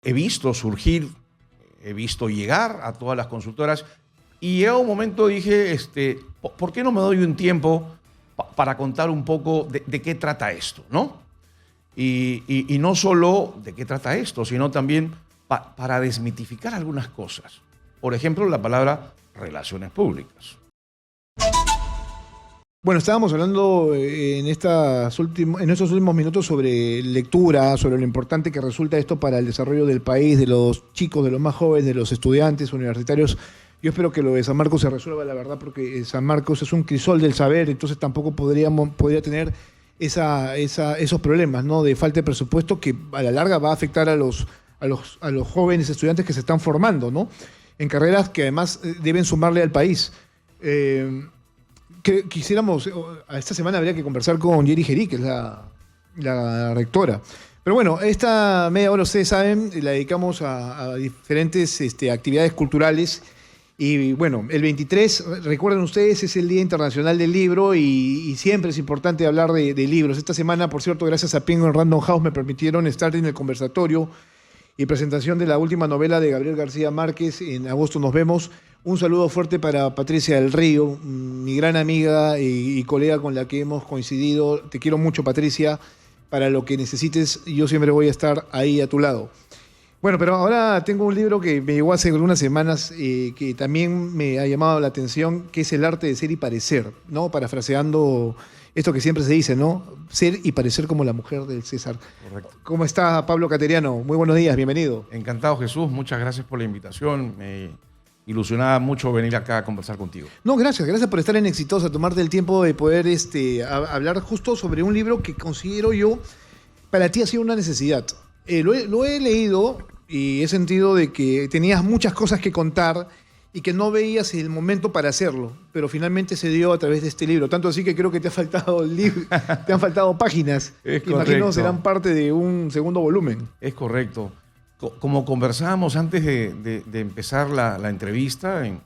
he visto surgir, he visto llegar a todas las consultoras y llega un momento dije, ¿por qué no me doy un tiempo para contar un poco de qué trata esto, ¿no? Y no solo de qué trata esto, sino también para desmitificar algunas cosas. Por ejemplo, la palabra relaciones públicas. Bueno, estábamos hablando en estos últimos minutos sobre lectura, sobre lo importante que resulta esto para el desarrollo del país, de los chicos, de los más jóvenes, de los estudiantes universitarios. Yo espero que lo de San Marcos se resuelva, la verdad, porque San Marcos es un crisol del saber, entonces tampoco podría tener esos problemas, ¿no? De falta de presupuesto que a la larga va a afectar a los jóvenes estudiantes que se están formando, ¿no? En carreras que además deben sumarle al país. Que quisiéramos, esta semana habría que conversar con Yeri Gerí, que es la rectora. Pero bueno, esta media hora, ustedes saben, la dedicamos a diferentes actividades culturales. Y bueno, el 23, recuerden ustedes, es el Día Internacional del Libro y siempre es importante hablar de libros. Esta semana, por cierto, gracias a Penguin Random House me permitieron estar en el conversatorio y presentación de la última novela de Gabriel García Márquez. En agosto nos vemos. Un saludo fuerte para Patricia del Río, mi gran amiga y colega con la que hemos coincidido. Te quiero mucho, Patricia. Para lo que necesites, yo siempre voy a estar ahí a tu lado. Bueno, pero ahora tengo un libro que me llegó hace algunas semanas que también me ha llamado la atención, que es El arte de ser y parecer, ¿no? Parafraseando esto que siempre se dice, ¿no? Ser y parecer como la mujer del César. Correcto. ¿Cómo está Pablo Cateriano? Muy buenos días, bienvenido. Encantado, Jesús. Muchas gracias por la invitación. Me ilusionaba mucho venir acá a conversar contigo. No, gracias por estar en Exitosa, tomarte el tiempo de poder hablar justo sobre un libro que considero yo para ti ha sido una necesidad. Lo he leído y he sentido de que tenías muchas cosas que contar y que no veías el momento para hacerlo, pero finalmente se dio a través de este libro. Tanto así que creo que te ha faltado te han faltado páginas. Es que imagino correcto. serán parte de un segundo volumen. Es correcto. Como conversábamos antes de empezar la entrevista, en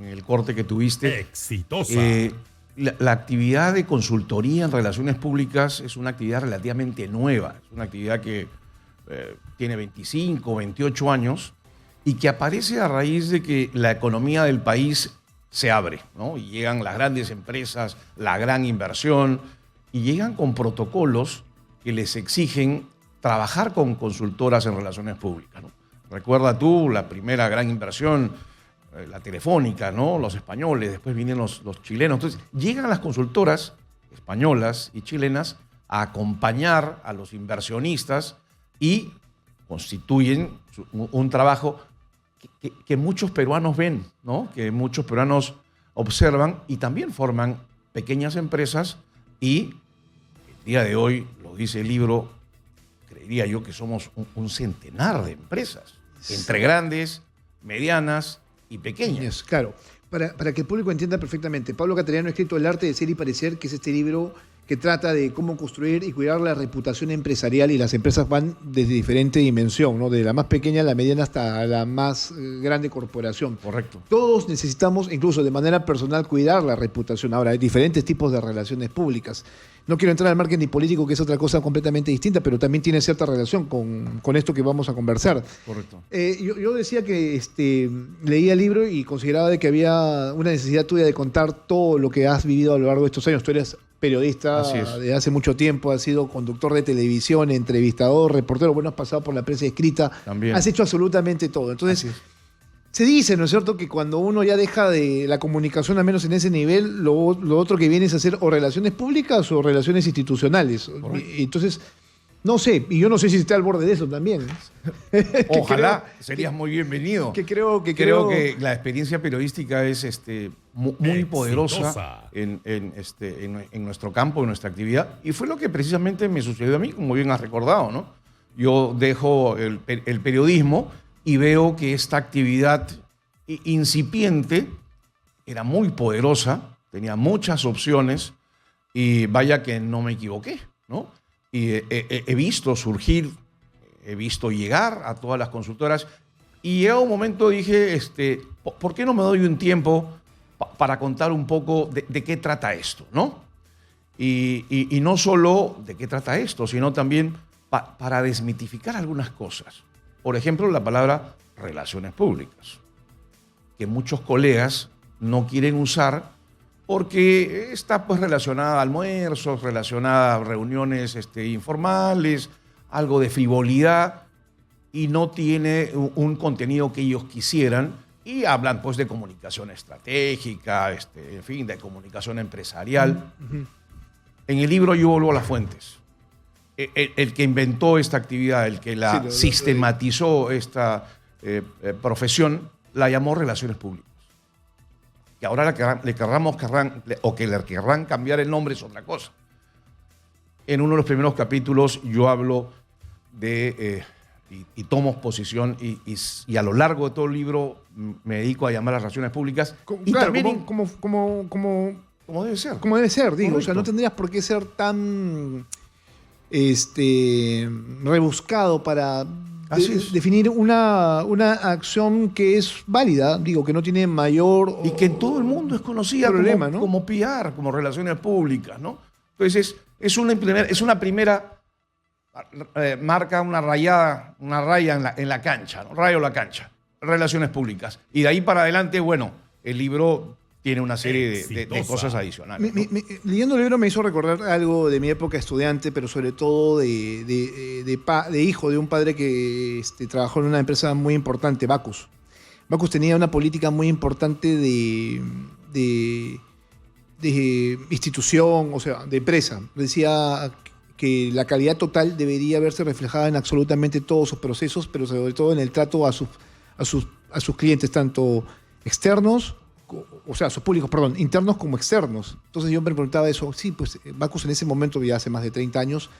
el corte que tuviste, Exitosa. La actividad de consultoría en relaciones públicas es una actividad relativamente nueva. Es una actividad que tiene 25, 28 años y que aparece a raíz de que la economía del país se abre, ¿no? Y llegan las grandes empresas, la gran inversión, y llegan con protocolos que les exigen trabajar con consultoras en relaciones públicas, ¿no? Recuerda tú la primera gran inversión, la Telefónica, ¿no? Los españoles, después vienen los chilenos. Entonces, llegan las consultoras españolas y chilenas a acompañar a los inversionistas y constituyen un trabajo que muchos peruanos ven, ¿no? Que muchos peruanos observan y también forman pequeñas empresas y el día de hoy, lo dice el libro, creería yo que somos un centenar de empresas, entre grandes, medianas y pequeñas. Claro, para que el público entienda perfectamente, Pablo Cateriano ha escrito El arte de ser y parecer, que es este libro que trata de cómo construir y cuidar la reputación empresarial, y las empresas van desde diferente dimensión, ¿no? De la más pequeña a la mediana hasta la más grande corporación. Correcto. Todos necesitamos, incluso de manera personal, cuidar la reputación. Ahora, hay diferentes tipos de relaciones públicas. No quiero entrar al marketing político, que es otra cosa completamente distinta, pero también tiene cierta relación con esto que vamos a conversar. Correcto. Yo decía que leía el libro y consideraba de que había una necesidad tuya de contar todo lo que has vivido a lo largo de estos años. Tú eres periodista de hace mucho tiempo, has sido conductor de televisión, entrevistador, reportero, bueno, has pasado por la prensa escrita, También. has hecho absolutamente todo. Entonces, se dice, ¿no es cierto?, que cuando uno ya deja de la comunicación, al menos en ese nivel, lo otro que viene es hacer o relaciones públicas o relaciones institucionales. Correcto. Entonces, no sé, y yo no sé si está al borde de eso también. Ojalá, serías muy bienvenido. Creo que la experiencia periodística es muy poderosa Exitosa. en nuestro campo, en nuestra actividad. Y fue lo que precisamente me sucedió a mí, como bien has recordado, ¿no? Yo dejo el periodismo y veo que esta actividad incipiente era muy poderosa, tenía muchas opciones y vaya que no me equivoqué, ¿no? Y he visto surgir, he visto llegar a todas las consultoras y llega un momento dije, ¿por qué no me doy un tiempo para contar un poco de qué trata esto, ¿no? Y no solo de qué trata esto, sino también para desmitificar algunas cosas. por ejemplo, la palabra relaciones públicas, que muchos colegas no quieren usar porque está pues relacionada a almuerzos, relacionada a reuniones informales, algo de frivolidad y no tiene un contenido que ellos quisieran y hablan pues de comunicación estratégica, en fin, de comunicación empresarial. En el libro yo vuelvo a las fuentes. El que inventó esta actividad, el que la sistematizó esta profesión, la llamó relaciones públicas. Que ahora le querrán cambiar el nombre es otra cosa. En uno de los primeros capítulos yo hablo de, y tomo posición, y a lo largo de todo el libro me dedico a llamar a las relaciones públicas. Y claro, también como debe ser. Como debe ser, digo. Correcto. O sea, no tendrías por qué ser tan rebuscado para definir una acción que es válida, digo, que no tiene mayor Y que en todo el mundo es conocida problema, como, ¿no? como PR, como relaciones públicas, ¿no? Entonces, es una primera marca una raya en la cancha, ¿no? Rayo la cancha, relaciones públicas. Y de ahí para adelante, bueno, el libro tiene una serie de cosas adicionales, ¿no? Leyendo el libro me hizo recordar algo de mi época estudiante, pero sobre todo de hijo de un padre que trabajó en una empresa muy importante, Bacus. Bacus tenía una política muy importante de institución, o sea, de empresa. Decía que la calidad total debería verse reflejada en absolutamente todos sus procesos, pero sobre todo en el trato a sus clientes, tanto externos, o sea, sus públicos, perdón, internos como externos. Entonces yo me preguntaba eso. Sí, pues Bacus en ese momento, ya hace más de 30 años,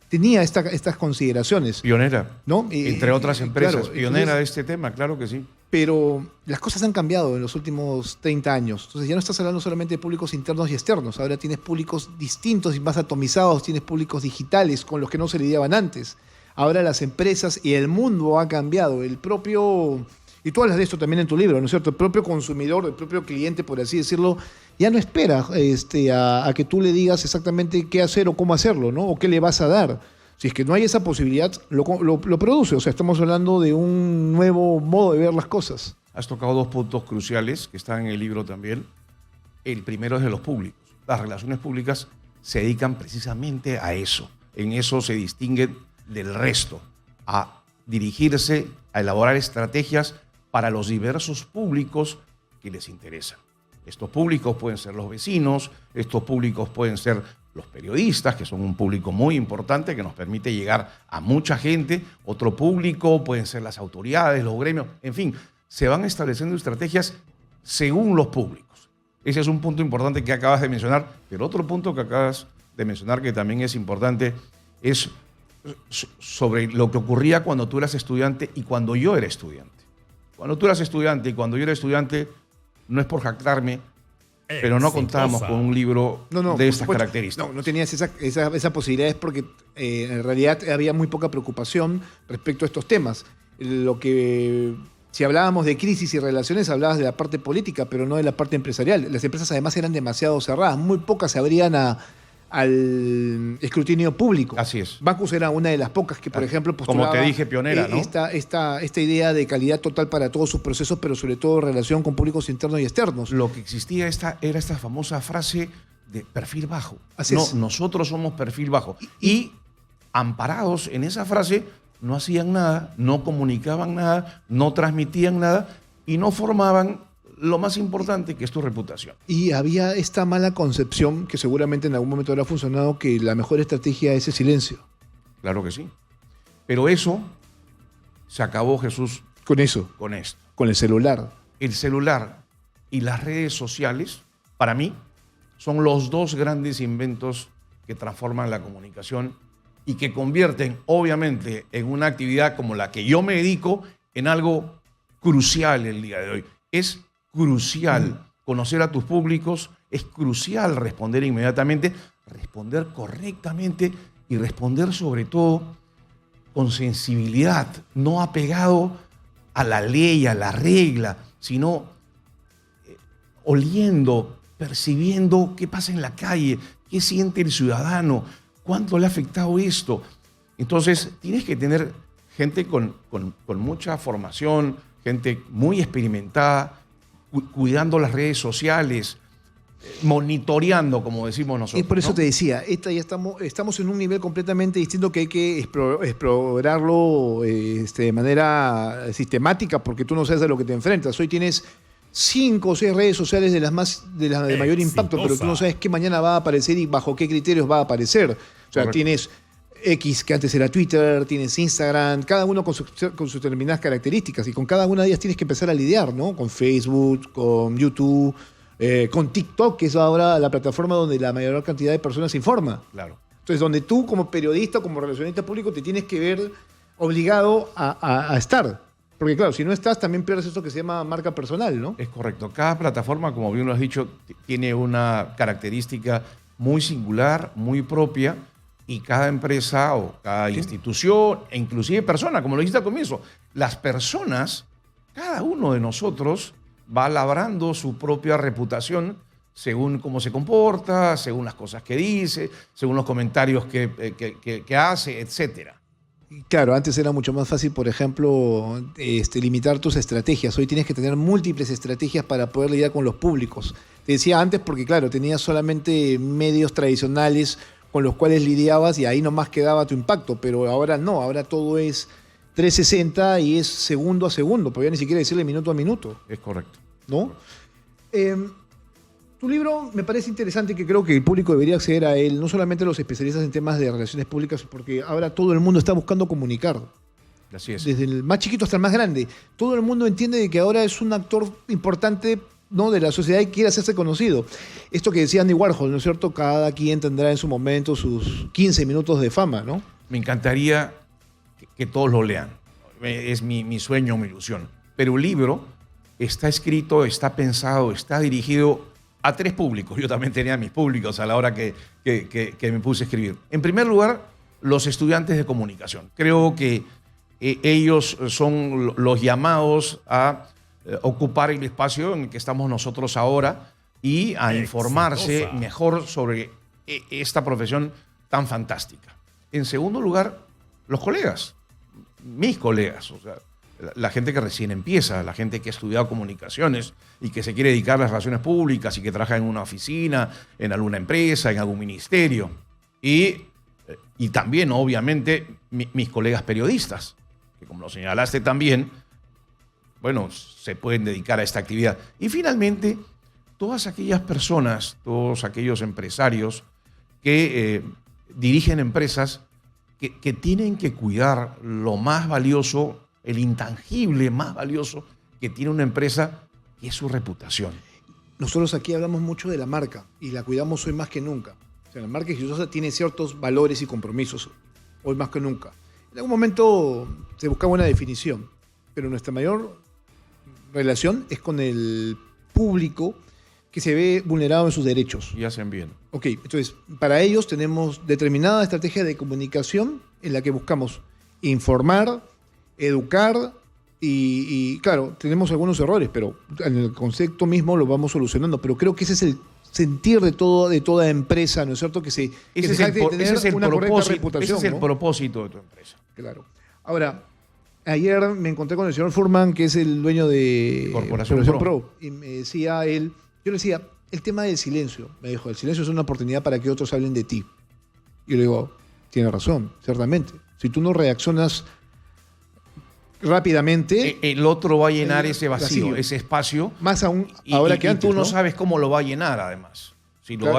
tenía estas consideraciones. Pionera, ¿no? Entre otras empresas, claro, pionera entonces, de este tema, claro que sí. Pero las cosas han cambiado en los últimos 30 años. Entonces ya no estás hablando solamente de públicos internos y externos. Ahora tienes públicos distintos y más atomizados. Tienes públicos digitales con los que no se lidiaban antes. Ahora las empresas y el mundo ha cambiado. El propio... Y tú hablas de esto también en tu libro, ¿no es cierto? El propio consumidor, el propio cliente, por así decirlo, ya no espera a que tú le digas exactamente qué hacer o cómo hacerlo, ¿no? O qué le vas a dar. Si es que no hay esa posibilidad, lo produce. O sea, estamos hablando de un nuevo modo de ver las cosas. Has tocado dos puntos cruciales que están en el libro también. El primero es de los públicos. Las relaciones públicas se dedican precisamente a eso. En eso se distinguen del resto, a dirigirse, a elaborar estrategias para los diversos públicos que les interesan. Estos públicos pueden ser los vecinos, estos públicos pueden ser los periodistas, que son un público muy importante que nos permite llegar a mucha gente. Otro público pueden ser las autoridades, los gremios, en fin, se van estableciendo estrategias según los públicos. Ese es un punto importante que acabas de mencionar, pero otro punto que acabas de mencionar que también es importante es sobre lo que ocurría cuando tú eras estudiante y cuando yo era estudiante. Cuando tú eras estudiante y cuando yo era estudiante, no es por jactarme, pero no contábamos con un libro de estas características. No tenías esa posibilidad, es porque en realidad había muy poca preocupación respecto a estos temas. Si hablábamos de crisis y relaciones, hablabas de la parte política, pero no de la parte empresarial. Las empresas además eran demasiado cerradas, muy pocas se abrían al escrutinio público. Así es. Bacus era una de las pocas que, por ejemplo, postulaba... Como te dije, pionera, ¿no? Esta idea de calidad total para todos sus procesos, pero sobre todo en relación con públicos internos y externos. Lo que existía era esta famosa frase de perfil bajo. Así es. Nosotros somos perfil bajo. Y amparados en esa frase, no hacían nada, no comunicaban nada, no transmitían nada y no formaban lo más importante, que es tu reputación. Y había esta mala concepción, que seguramente en algún momento habrá funcionado, que la mejor estrategia es el silencio. Claro que sí. Pero eso se acabó, Jesús. Con eso. Con esto. Con el celular. El celular y las redes sociales, para mí, son los dos grandes inventos que transforman la comunicación y que convierten, obviamente, en una actividad como la que yo me dedico, en algo crucial el día de hoy. Es crucial conocer a tus públicos, es crucial responder inmediatamente, responder correctamente y responder sobre todo con sensibilidad, no apegado a la ley, a la regla, sino oliendo, percibiendo qué pasa en la calle, qué siente el ciudadano, cuánto le ha afectado esto. Entonces tienes que tener gente con mucha formación, gente muy experimentada, cuidando las redes sociales, monitoreando, como decimos nosotros. Y por eso ¿no? te decía, ya estamos en un nivel completamente distinto que hay que explorarlo de manera sistemática, porque tú no sabes a lo que te enfrentas. Hoy tienes 5 o 6 redes sociales de mayor impacto, pero tú no sabes qué mañana va a aparecer y bajo qué criterios va a aparecer. O sea, tienes X, que antes era Twitter, tienes Instagram, cada uno con sus determinadas características, y con cada una de ellas tienes que empezar a lidiar, ¿no? Con Facebook, con YouTube, con TikTok, que es ahora la plataforma donde la mayor cantidad de personas se informa. Claro. Entonces, donde tú como periodista, como relacionista público, te tienes que ver obligado a estar. Porque claro, si no estás, también pierdes esto que se llama marca personal, ¿no? Es correcto. Cada plataforma, como bien lo has dicho, tiene una característica muy singular, muy propia, y cada empresa o cada institución, e inclusive persona, como lo dijiste al comienzo, las personas, cada uno de nosotros va labrando su propia reputación según cómo se comporta, según las cosas que dice, según los comentarios que hace, etcétera. Claro, antes era mucho más fácil, por ejemplo, limitar tus estrategias. Hoy tienes que tener múltiples estrategias para poder lidiar con los públicos. Te decía antes porque, claro, tenías solamente medios tradicionales con los cuales lidiabas y ahí nomás quedaba tu impacto, pero ahora no, ahora todo es 360 y es segundo a segundo, podría ni siquiera decirle minuto a minuto. Es correcto. ¿No? Tu libro me parece interesante, que creo que el público debería acceder a él, no solamente los especialistas en temas de relaciones públicas, porque ahora todo el mundo está buscando comunicar. Así es. Desde el más chiquito hasta el más grande. Todo el mundo entiende que ahora es un actor importante, ¿no?, de la sociedad y quiere hacerse conocido. Esto que decía Andy Warhol, ¿no es cierto? Cada quien tendrá en su momento sus 15 minutos de fama, ¿no? Me encantaría que todos lo lean. Es mi sueño, mi ilusión. Pero el libro está escrito, está pensado, está dirigido a 3 públicos. Yo también tenía mis públicos a la hora que me puse a escribir. En primer lugar, los estudiantes de comunicación. Creo que ellos son los llamados a ocupar el espacio en el que estamos nosotros ahora y a informarse mejor sobre esta profesión tan fantástica. En segundo lugar, los colegas, mis colegas, o sea, la gente que recién empieza, la gente que ha estudiado comunicaciones y que se quiere dedicar a las relaciones públicas y que trabaja en una oficina, en alguna empresa, en algún ministerio. Y también, obviamente, mis colegas periodistas, que como lo señalaste también, bueno, se pueden dedicar a esta actividad. Y finalmente, todas aquellas personas, todos aquellos empresarios que dirigen empresas que tienen que cuidar lo más valioso, el intangible más valioso que tiene una empresa, que es su reputación. Nosotros aquí hablamos mucho de la marca y la cuidamos hoy más que nunca. O sea, la marca exitosa tiene ciertos valores y compromisos hoy más que nunca. En algún momento se buscaba una definición, pero nuestra mayor relación es con el público que se ve vulnerado en sus derechos. Y hacen bien. Ok, entonces, para ellos tenemos determinada estrategia de comunicación en la que buscamos informar, educar y claro, tenemos algunos errores, pero en el concepto mismo lo vamos solucionando. Pero creo que ese es el sentir de toda empresa, ¿no es cierto? Ese es el propósito de tu empresa. Claro. Ahora, ayer me encontré con el señor Furman, que es el dueño de Corporación Pro, y me decía él, yo le decía, el tema del silencio. Me dijo, el silencio es una oportunidad para que otros hablen de ti. Y yo le digo, tiene razón, ciertamente. Si tú no reaccionas rápidamente, el otro va a llenar ese vacío, ese espacio. Más aún ahora que antes. Y tú no sabes cómo lo va a llenar, además. Si lo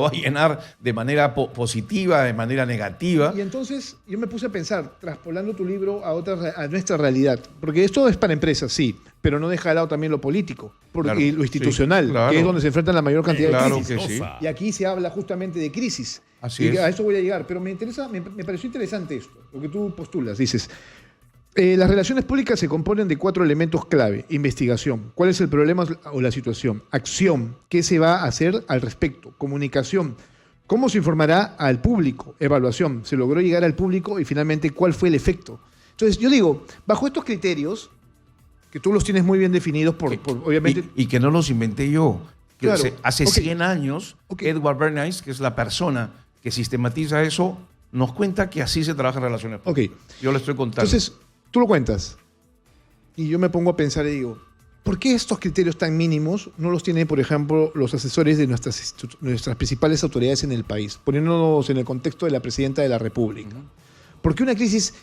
va a llenar de manera positiva, de manera negativa. Y entonces yo me puse a pensar, traspolando tu libro a nuestra realidad. Porque esto es para empresas, sí, pero no deja de lado también lo político, porque lo institucional, sí, claro, que es donde se enfrentan la mayor cantidad de crisis. Que sí. Y aquí se habla justamente de crisis. Así es. A eso voy a llegar. Pero me pareció interesante esto, lo que tú postulas. Dices, las relaciones públicas se componen de 4 elementos clave. Investigación. ¿Cuál es el problema o la situación? Acción. ¿Qué se va a hacer al respecto? Comunicación. ¿Cómo se informará al público? Evaluación. ¿Se logró llegar al público? Y finalmente, ¿cuál fue el efecto? Entonces, yo digo, bajo estos criterios, que tú los tienes muy bien definidos, obviamente. Y que no los inventé yo. Que claro, hace 100 años, Edward Bernays, que es la persona que sistematiza eso, nos cuenta que así se trabaja en relaciones públicas. Yo le estoy contando. Entonces, tú lo cuentas. Y yo me pongo a pensar y digo, ¿por qué estos criterios tan mínimos no los tienen, por ejemplo, los asesores de nuestras principales autoridades en el país? Poniéndonos en el contexto de la presidenta de la República. Porque una crisis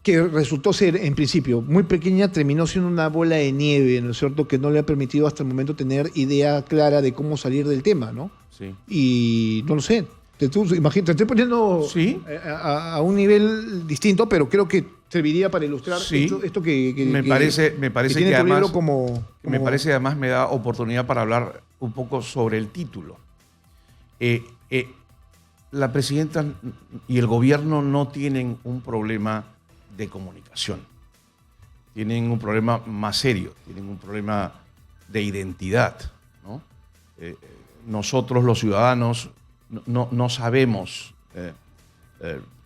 que resultó ser, en principio, muy pequeña, terminó siendo una bola de nieve, ¿no es cierto?, que no le ha permitido hasta el momento tener idea clara de cómo salir del tema, ¿no? Sí. Y no lo sé. Imagínate, te estoy poniendo ¿Sí? a un nivel distinto, pero creo que serviría para ilustrar Sí. esto que Me parece tiene que tu libro además, me parece además me da oportunidad para hablar un poco sobre el título. La presidenta y el gobierno no tienen un problema de comunicación. Tienen un problema más serio, tienen un problema de identidad, ¿no? Nosotros los ciudadanos no sabemos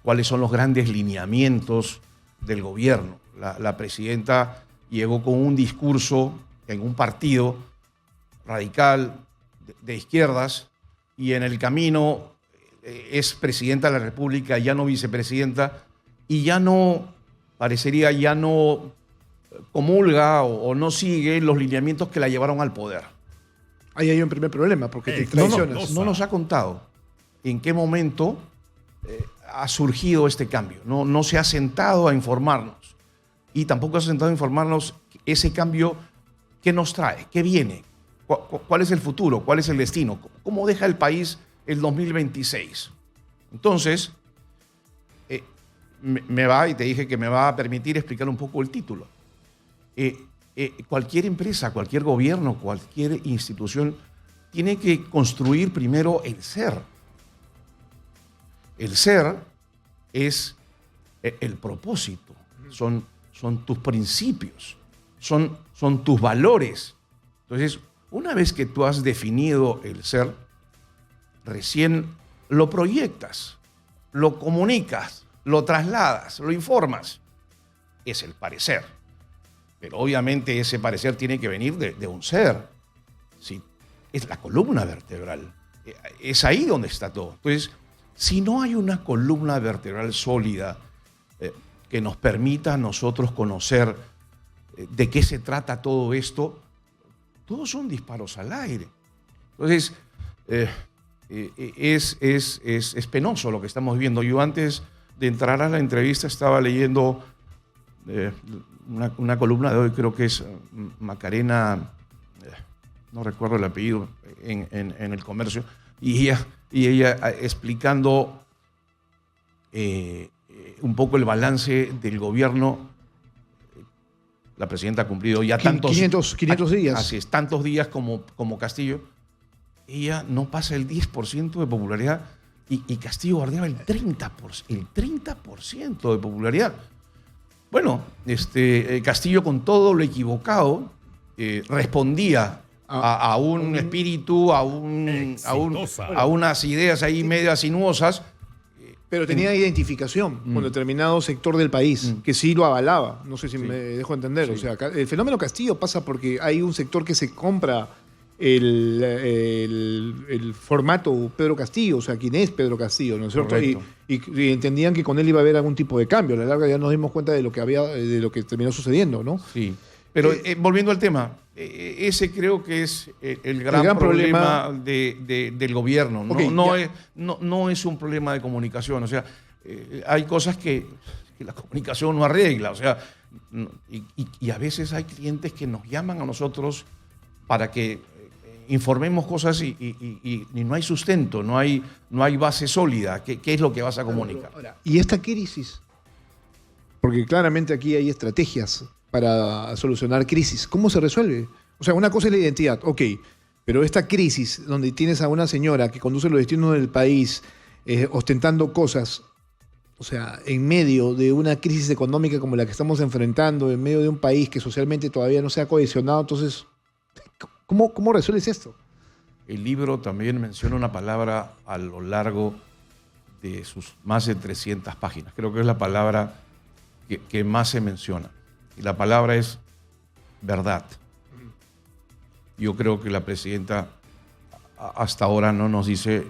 cuáles son los grandes lineamientos del gobierno. La presidenta llegó con un discurso en un partido radical de izquierdas y en el camino es presidenta de la República, ya no vicepresidenta, y ya no comulga o no sigue los lineamientos que la llevaron al poder. Ahí hay un primer problema, porque te traicionas. No nos ha contado en qué momento ha surgido este cambio. No se ha sentado a informarnos. Y tampoco ha sentado a informarnos ese cambio, qué nos trae, qué viene, cuál es el futuro, cuál es el destino, cómo deja el país el 2026. Entonces, y te dije que me va a permitir explicar un poco el título. Cualquier empresa, cualquier gobierno, cualquier institución tiene que construir primero el ser. El ser es el propósito, son tus principios, son tus valores. Entonces, una vez que tú has definido el ser, recién lo proyectas, lo comunicas, lo trasladas, lo informas. Es el parecer. Pero obviamente ese parecer tiene que venir de un ser. ¿Sí? Es la columna vertebral. Es ahí donde está todo. Entonces, si no hay una columna vertebral sólida que nos permita a nosotros conocer de qué se trata todo esto, todos son disparos al aire. Entonces, es penoso lo que estamos viviendo. Yo antes de entrar a la entrevista estaba leyendo una columna de hoy, creo que es Macarena, no recuerdo el apellido, en El Comercio, y ella explicando un poco el balance del gobierno. La presidenta ha cumplido ya 500 días. Así es, tantos días como Castillo. Ella no pasa el 10% de popularidad y Castillo guardaba el 30% de popularidad. Bueno, Castillo, con todo lo equivocado, respondía a un espíritu, a unas ideas ahí medio sinuosas. Pero tenía identificación con determinado sector del país que sí lo avalaba. No sé si me dejo entender. Sí. O sea, el fenómeno Castillo pasa porque hay un sector que se compra el formato Pedro Castillo, o sea, quién es Pedro Castillo, ¿no es cierto? Y entendían que con él iba a haber algún tipo de cambio. A la larga ya nos dimos cuenta de lo que terminó sucediendo, ¿no? Sí. Pero volviendo al tema, ese creo que es el gran problema del gobierno. Okay, no es un problema de comunicación. O sea, hay cosas que la comunicación no arregla. O sea, y a veces hay clientes que nos llaman a nosotros para que informemos cosas y no hay sustento, no hay base sólida. ¿Qué es lo que vas a comunicar? Y esta crisis, porque claramente aquí hay estrategias para solucionar crisis. ¿Cómo se resuelve? O sea, una cosa es la identidad, ok, pero esta crisis donde tienes a una señora que conduce los destinos del país ostentando cosas, o sea, en medio de una crisis económica como la que estamos enfrentando, en medio de un país que socialmente todavía no se ha cohesionado, entonces, ¿cómo resuelves esto? El libro también menciona una palabra a lo largo de sus más de 300 páginas. Creo que es la palabra que más se menciona. Y la palabra es verdad. Yo creo que la presidenta hasta ahora no nos dice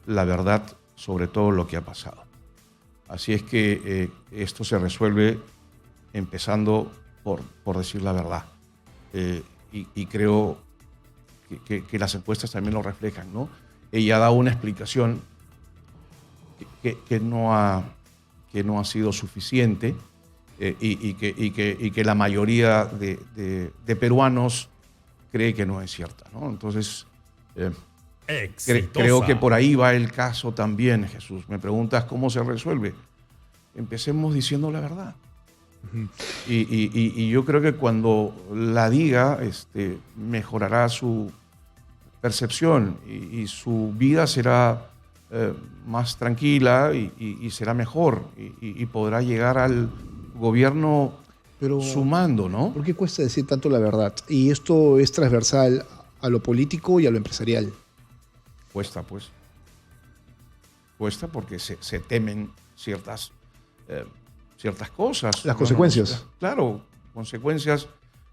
la verdad sobre todo lo que ha pasado. Así es que esto se resuelve empezando por decir la verdad. Y creo que las encuestas también lo reflejan, ¿no? Ella ha dado una explicación que no ha sido suficiente y que la mayoría de peruanos cree que no es cierta, ¿no? Entonces, creo que por ahí va el caso también, Jesús. Me preguntas cómo se resuelve. Empecemos diciendo la verdad. Uh-huh. Y yo creo que cuando la diga, mejorará su percepción y su vida será más tranquila y será mejor y podrá llegar al gobierno sumando, ¿no? ¿Por qué cuesta decir tanto la verdad? Y esto es transversal a lo político y a lo empresarial. Cuesta, pues. Cuesta porque se temen ciertas cosas. Las consecuencias. Claro, consecuencias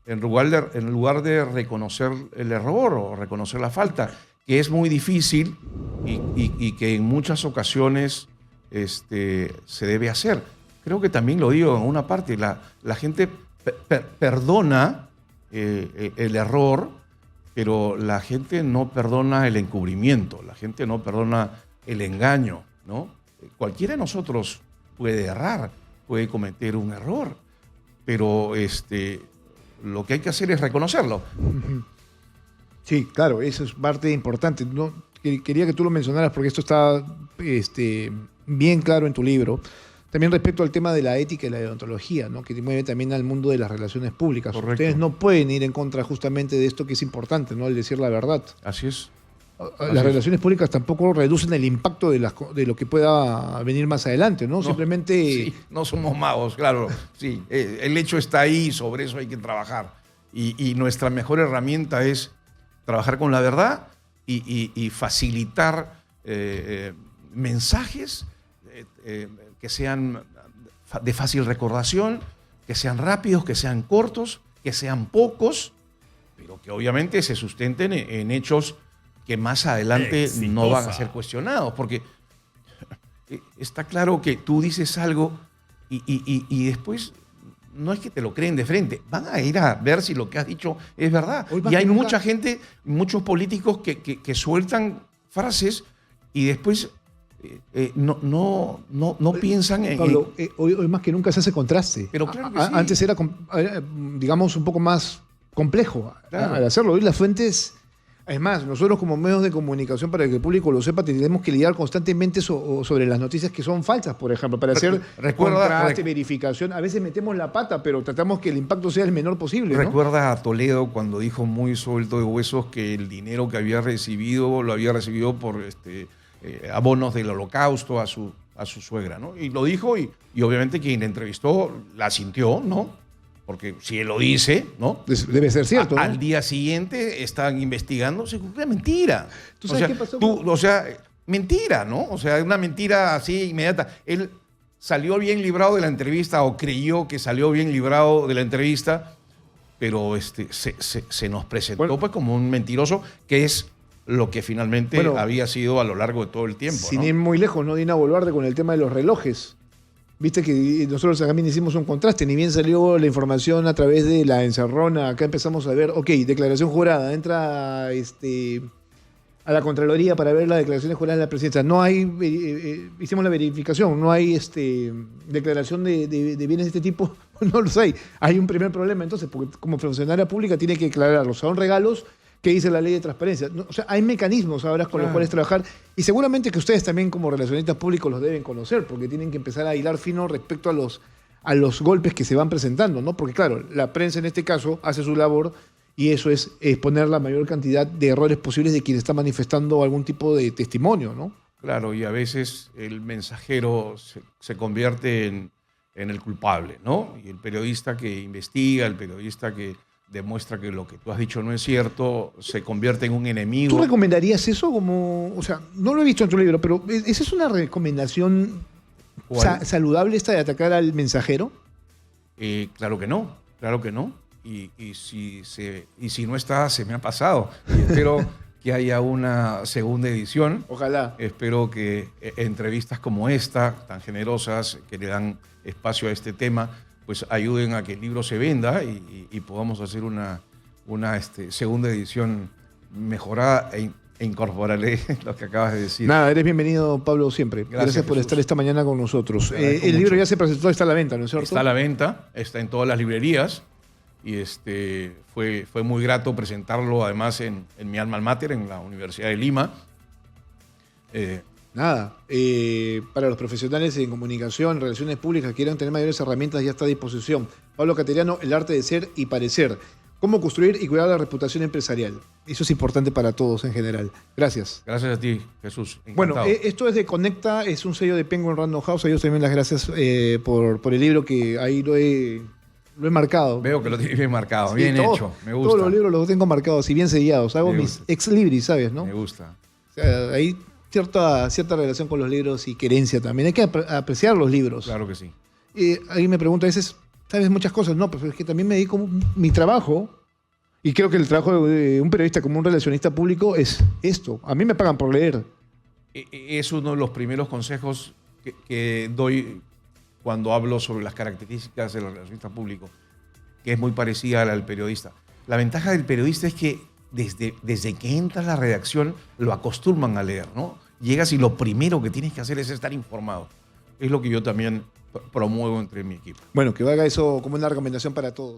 en lugar de reconocer el error o reconocer la falta, que es muy difícil y que en muchas ocasiones se debe hacer. Creo que también lo digo en una parte, la gente perdona el error, pero la gente no perdona el encubrimiento, la gente no perdona el engaño, ¿no? Cualquiera de nosotros puede errar, puede cometer un error, pero lo que hay que hacer es reconocerlo. Sí, claro, eso es parte importante. No, quería que tú lo mencionaras porque esto está bien claro en tu libro. También respecto al tema de la ética y la deontología, ¿no? Que mueve también al mundo de las relaciones públicas. Correcto. Ustedes no pueden ir en contra justamente de esto que es importante, ¿no? El decir la verdad. Así es. Las relaciones públicas tampoco reducen el impacto de lo que pueda venir más adelante, ¿no? Simplemente... Sí, no somos magos, claro. Sí, el hecho está ahí y sobre eso hay que trabajar. Y nuestra mejor herramienta es trabajar con la verdad y facilitar mensajes que sean de fácil recordación, que sean rápidos, que sean cortos, que sean pocos, pero que obviamente se sustenten en hechos que más adelante no van a ser cuestionados, porque está claro que tú dices algo y después no es que te lo creen de frente, van a ir a ver si lo que has dicho es verdad. Y hay mucha gente, muchos políticos que sueltan frases y después no piensan en... Pablo, hoy más que nunca se hace contraste. Pero claro que sí. Antes era, digamos, un poco más complejo al hacerlo. Hoy las fuentes... Es más, nosotros como medios de comunicación, para que el público lo sepa, tenemos que lidiar constantemente sobre las noticias que son falsas, por ejemplo, para hacer contraste, verificación. A veces metemos la pata, pero tratamos que el impacto sea el menor posible, ¿no? ¿Recuerdas a Toledo cuando dijo muy suelto de huesos que el dinero que había recibido lo había recibido por abonos del Holocausto a su suegra, ¿no? Y lo dijo y obviamente quien le entrevistó la sintió, ¿no? Porque si él lo dice, ¿no? Debe ser cierto, ¿no? Al día siguiente están investigando, se cumple mentira. ¿Tú sabes qué pasó? Mentira, ¿no? O sea, una mentira así inmediata. Él salió bien librado de la entrevista o creyó que salió bien librado de la entrevista, pero se nos presentó pues como un mentiroso, que es lo que finalmente había sido a lo largo de todo el tiempo. Sin ir muy lejos, ¿no? Dina Boluarte con el tema de los relojes. Viste que nosotros también hicimos un contraste, ni bien salió la información a través de la encerrona, acá empezamos a ver, declaración jurada, entra a la Contraloría para ver la declaración jurada de la presidencia. No hay, hicimos la verificación, no hay declaración de bienes de este tipo, no los hay. Hay un primer problema entonces, porque como funcionaria pública tiene que declararlos, son regalos que dice la ley de transparencia. O sea, hay mecanismos ahora con los cuales trabajar y seguramente que ustedes también como relacionistas públicos los deben conocer porque tienen que empezar a hilar fino respecto a los golpes que se van presentando, ¿no? Porque claro, la prensa en este caso hace su labor y eso es exponer la mayor cantidad de errores posibles de quien está manifestando algún tipo de testimonio, ¿no? Claro, y a veces el mensajero se convierte en el culpable, ¿no? Y el periodista que investiga, el periodista que demuestra que lo que tú has dicho no es cierto, se convierte en un enemigo. ¿Tú recomendarías eso como, o sea, no lo he visto en tu libro, pero ¿esa es una recomendación saludable esta de atacar al mensajero? Claro que no. Y si no está, se me ha pasado. Y que haya una segunda edición. Ojalá. Espero que entrevistas como esta, tan generosas, que le dan espacio a este tema, pues ayuden a que el libro se venda y podamos hacer una segunda edición mejorada e incorporaré lo que acabas de decir. Nada, eres bienvenido, Pablo, siempre. Gracias por Jesús. estar esta mañana con nosotros. agradezco El libro mucho. ya se presentó, está a la venta, ¿no es cierto? Está a la venta, está en todas las librerías y fue muy grato presentarlo además en mi alma mater, en la Universidad de Lima. Nada, para los profesionales en comunicación, relaciones públicas, que quieran tener mayores herramientas, ya está a disposición. Pablo Cateriano, El arte de ser y parecer. Cómo construir y cuidar la reputación empresarial. Eso es importante para todos en general. Gracias. Gracias a ti, Jesús. Bueno, Encantado. esto es de Conecta, es un sello de Penguin Random House. A ellos también las gracias por el libro, que ahí lo he marcado. Veo que lo tienes bien marcado, Sí, bien todo- hecho. Me gusta. Todos los libros los tengo marcados y bien sellados. Hago Me mis gusta. ex libris, ¿sabes? ¿No? Me gusta. O sea, hay cierta relación con los libros y querencia también. Hay que apreciar los libros. Claro que sí. Ahí me pregunto a veces, ¿sabes muchas cosas? No, pero es que también me dedico mi trabajo, y creo que el trabajo de un periodista como un relacionista público es esto. A mí me pagan por leer. Es uno de los primeros consejos que doy cuando hablo sobre las características del relacionista público, que es muy parecida a la del periodista. La ventaja del periodista es que desde que entras a la redacción lo acostumbran a leer, ¿no? Llegas y lo primero que tienes que hacer es estar informado. Es lo que yo también promuevo entre mi equipo. Bueno, que valga eso como una recomendación para todos.